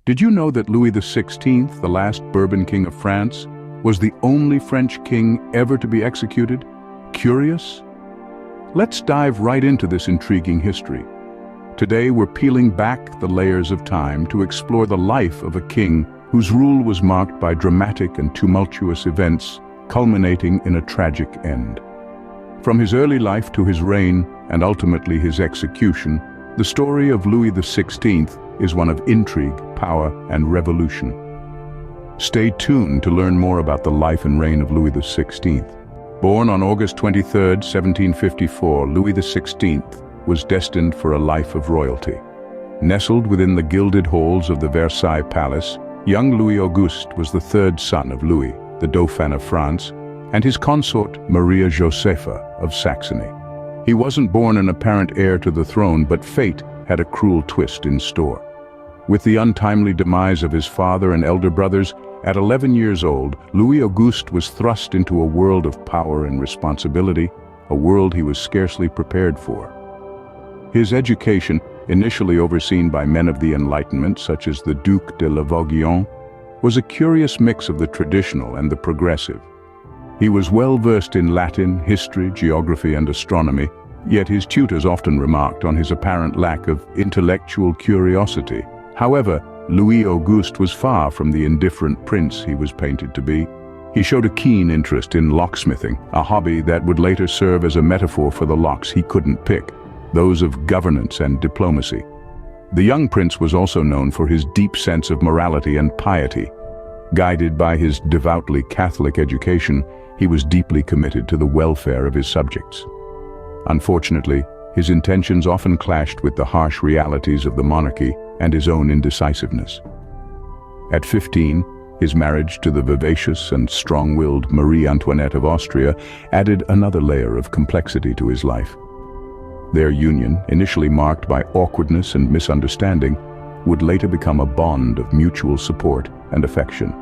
Did you know that Louis XVI, the last Bourbon king of France, was the only French king ever to be executed? Curious? Let's dive right into this intriguing history. Today we're peeling back the layers of time to explore the life of a king whose rule was marked by dramatic and tumultuous events, culminating in a tragic end. From his early life to his reign and ultimately his execution, the story of Louis XVI is one of intrigue, power, and revolution. Stay tuned to learn more about the life and reign of Louis XVI. Born on August 23, 1754, Louis XVI was destined for a life of royalty. Nestled within the gilded halls of the Versailles Palace, young Louis Auguste was the third son of Louis, the Dauphin of France, and his consort Maria Josepha of Saxony. He wasn't born an apparent heir to the throne, but fate had a cruel twist in store. With the untimely demise of his father and elder brothers, at 11 years old, Louis Auguste was thrust into a world of power and responsibility, a world he was scarcely prepared for. His education, initially overseen by men of the Enlightenment such as the Duc de la Vauguyon, was a curious mix of the traditional and the progressive. He was well versed in Latin, history, geography, and astronomy, yet his tutors often remarked on his apparent lack of intellectual curiosity. However, Louis Auguste was far from the indifferent prince he was painted to be. He showed a keen interest in locksmithing, a hobby that would later serve as a metaphor for the locks he couldn't pick, those of governance and diplomacy. The young prince was also known for his deep sense of morality and piety. Guided by his devoutly Catholic education, he was deeply committed to the welfare of his subjects. Unfortunately, his intentions often clashed with the harsh realities of the monarchy and his own indecisiveness. At 15, his marriage to the vivacious and strong-willed Marie Antoinette of Austria added another layer of complexity to his life. Their union, initially marked by awkwardness and misunderstanding, would later become a bond of mutual support and affection.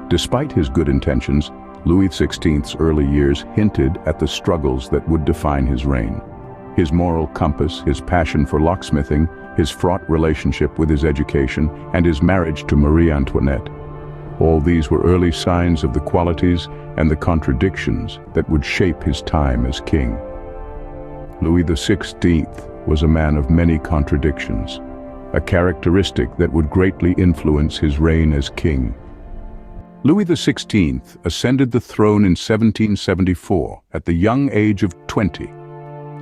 Despite his good intentions, Louis XVI's early years hinted at the struggles that would define his reign. His moral compass, his passion for locksmithing, his fraught relationship with his education, and his marriage to Marie Antoinette. All these were early signs of the qualities and the contradictions that would shape his time as king. Louis XVI was a man of many contradictions, a characteristic that would greatly influence his reign as king. Louis XVI ascended the throne in 1774 at the young age of 20.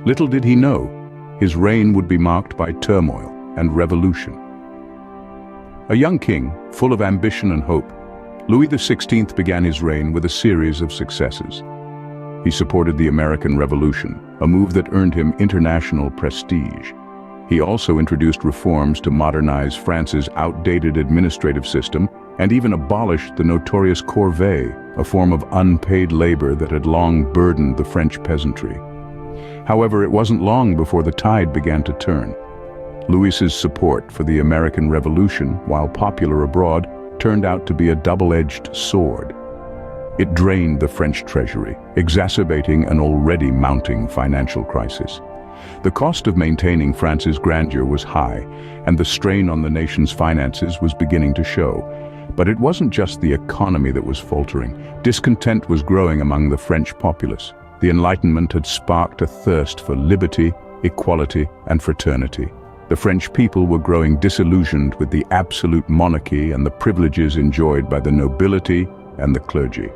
Little did he know, his reign would be marked by turmoil and revolution. A young king, full of ambition and hope, Louis XVI began his reign with a series of successes. He supported the American Revolution, a move that earned him international prestige. He also introduced reforms to modernize France's outdated administrative system and even abolished the notorious corvée, a form of unpaid labor that had long burdened the French peasantry. However, it wasn't long before the tide began to turn. Louis's support for the American Revolution, while popular abroad, turned out to be a double-edged sword. It drained the French treasury, exacerbating an already mounting financial crisis. The cost of maintaining France's grandeur was high, and the strain on the nation's finances was beginning to show. But it wasn't just the economy that was faltering. Discontent was growing among the French populace. The Enlightenment had sparked a thirst for liberty, equality, and fraternity. The French people were growing disillusioned with the absolute monarchy and the privileges enjoyed by the nobility and the clergy.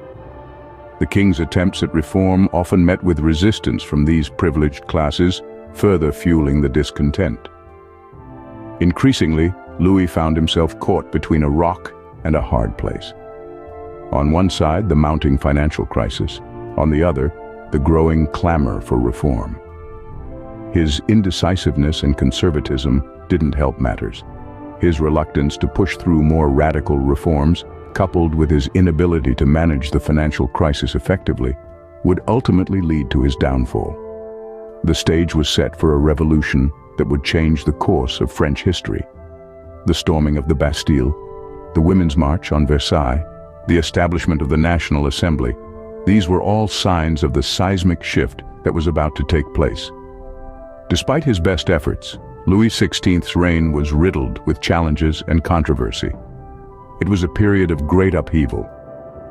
The king's attempts at reform often met with resistance from these privileged classes, further fueling the discontent. Increasingly, Louis found himself caught between a rock and a hard place. On one side, the mounting financial crisis. On the other, the growing clamor for reform. His indecisiveness and conservatism didn't help matters. His reluctance to push through more radical reforms, coupled with his inability to manage the financial crisis effectively, would ultimately lead to his downfall. The stage was set for a revolution that would change the course of French history. The storming of the Bastille, the Women's March on Versailles, the establishment of the National Assembly, these were all signs of the seismic shift that was about to take place. Despite his best efforts, Louis XVI's reign was riddled with challenges and controversy. It was a period of great upheaval,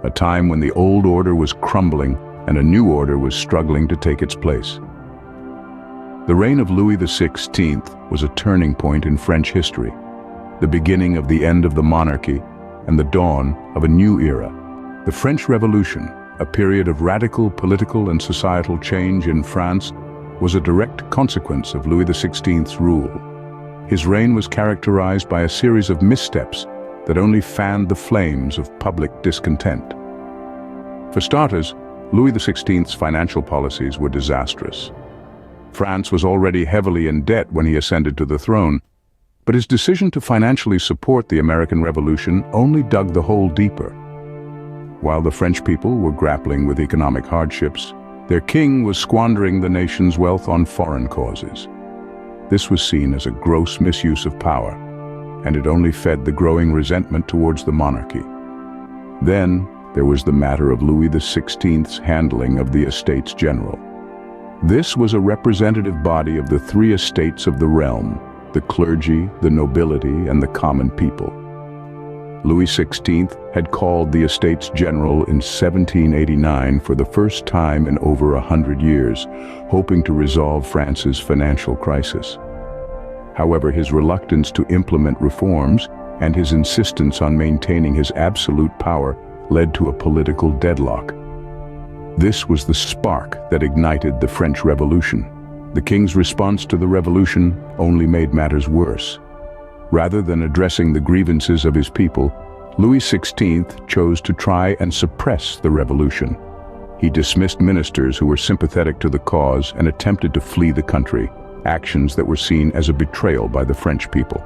a time when the old order was crumbling and a new order was struggling to take its place. The reign of Louis XVI was a turning point in French history, the beginning of the end of the monarchy and the dawn of a new era. The French Revolution, a period of radical political and societal change in France, was a direct consequence of Louis XVI's rule. His reign was characterized by a series of missteps that only fanned the flames of public discontent. For starters, Louis XVI's financial policies were disastrous. France was already heavily in debt when he ascended to the throne, but his decision to financially support the American Revolution only dug the hole deeper. While the French people were grappling with economic hardships, their king was squandering the nation's wealth on foreign causes. This was seen as a gross misuse of power, and it only fed the growing resentment towards the monarchy. Then, there was the matter of Louis XVI's handling of the Estates General. This was a representative body of the three estates of the realm: the clergy, the nobility, and the common people. Louis XVI had called the Estates General in 1789 for the first time in over 100 years, hoping to resolve France's financial crisis. However, his reluctance to implement reforms and his insistence on maintaining his absolute power led to a political deadlock. This was the spark that ignited the French Revolution. The king's response to the revolution only made matters worse. Rather than addressing the grievances of his people, Louis XVI chose to try and suppress the revolution. He dismissed ministers who were sympathetic to the cause and attempted to flee the country, actions that were seen as a betrayal by the French people.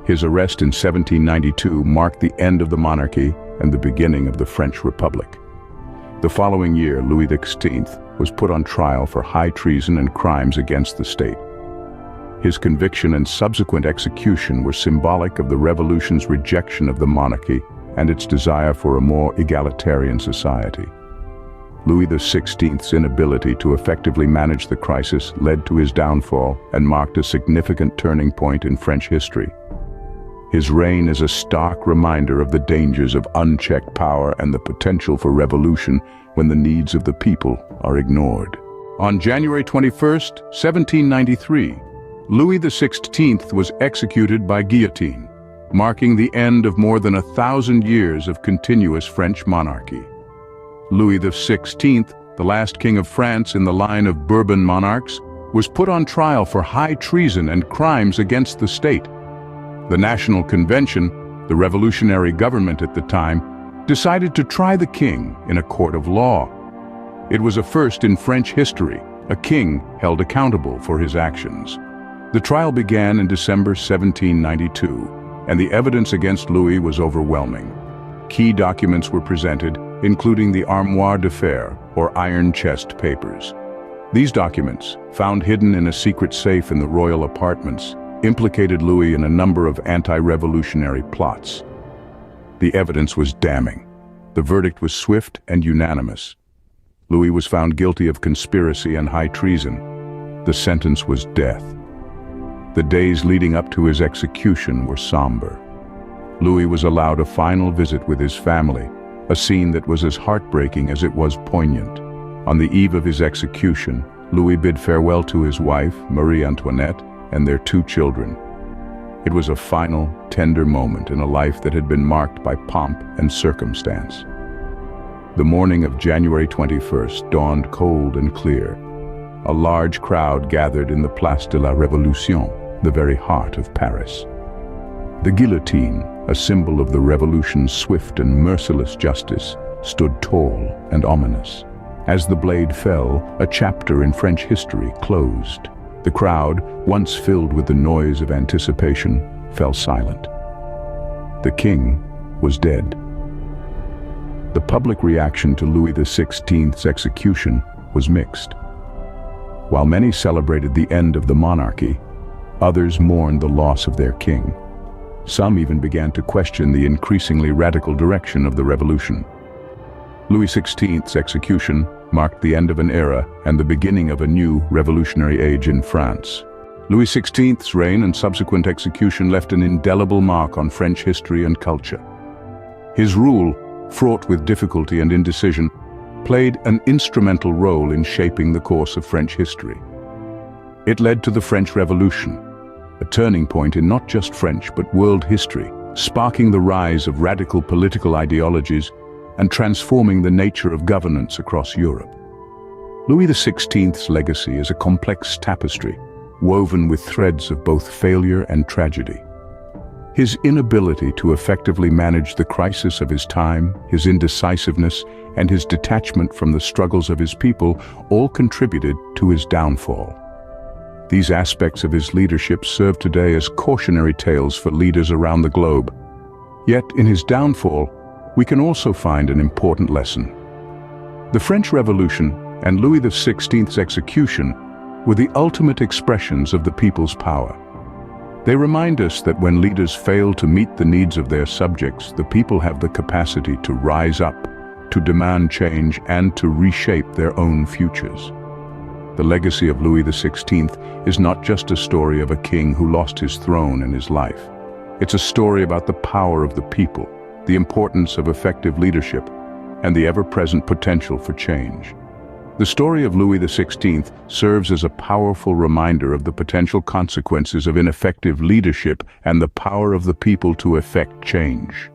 His arrest in 1792 marked the end of the monarchy and the beginning of the French Republic. The following year, Louis XVI was put on trial for high treason and crimes against the state. His conviction and subsequent execution were symbolic of the revolution's rejection of the monarchy and its desire for a more egalitarian society. Louis XVI's inability to effectively manage the crisis led to his downfall and marked a significant turning point in French history. His reign is a stark reminder of the dangers of unchecked power and the potential for revolution when the needs of the people are ignored. On January 21, 1793, Louis XVI was executed by guillotine, marking the end of more than 1,000 years of continuous French monarchy. Louis XVI, the last king of France in the line of Bourbon monarchs, was put on trial for high treason and crimes against the state. The National Convention, the revolutionary government at the time, decided to try the king in a court of law. It was a first in French history, a king held accountable for his actions. The trial began in December 1792, and the evidence against Louis was overwhelming. Key documents were presented, including the Armoire de Fer, or iron chest papers. These documents, found hidden in a secret safe in the royal apartments, implicated Louis in a number of anti-revolutionary plots. The evidence was damning. The verdict was swift and unanimous. Louis was found guilty of conspiracy and high treason. The sentence was death. The days leading up to his execution were somber. Louis was allowed a final visit with his family, a scene that was as heartbreaking as it was poignant. On the eve of his execution, Louis bid farewell to his wife, Marie Antoinette, and their 2 children. It was a final, tender moment in a life that had been marked by pomp and circumstance. The morning of January 21st dawned cold and clear. A large crowd gathered in the Place de la Révolution, the very heart of Paris. The guillotine, a symbol of the revolution's swift and merciless justice, stood tall and ominous. As the blade fell, a chapter in French history closed. The crowd, once filled with the noise of anticipation, fell silent. The king was dead. The public reaction to Louis XVI's execution was mixed. While many celebrated the end of the monarchy, others mourned the loss of their king. Some even began to question the increasingly radical direction of the revolution. Louis XVI's execution marked the end of an era and the beginning of a new revolutionary age in France. Louis XVI's reign and subsequent execution left an indelible mark on French history and culture. His rule, fraught with difficulty and indecision, played an instrumental role in shaping the course of French history. It led to the French Revolution, a turning point in not just French but world history, sparking the rise of radical political ideologies and transforming the nature of governance across Europe. Louis XVI's legacy is a complex tapestry, woven with threads of both failure and tragedy. His inability to effectively manage the crisis of his time, his indecisiveness, and his detachment from the struggles of his people all contributed to his downfall. These aspects of his leadership serve today as cautionary tales for leaders around the globe. Yet, in his downfall, we can also find an important lesson. The French Revolution and Louis XVI's execution were the ultimate expressions of the people's power. They remind us that when leaders fail to meet the needs of their subjects, the people have the capacity to rise up, to demand change, and to reshape their own futures. The legacy of Louis XVI is not just a story of a king who lost his throne and his life. It's a story about the power of the people, the importance of effective leadership, and the ever-present potential for change. The story of Louis XVI serves as a powerful reminder of the potential consequences of ineffective leadership and the power of the people to effect change.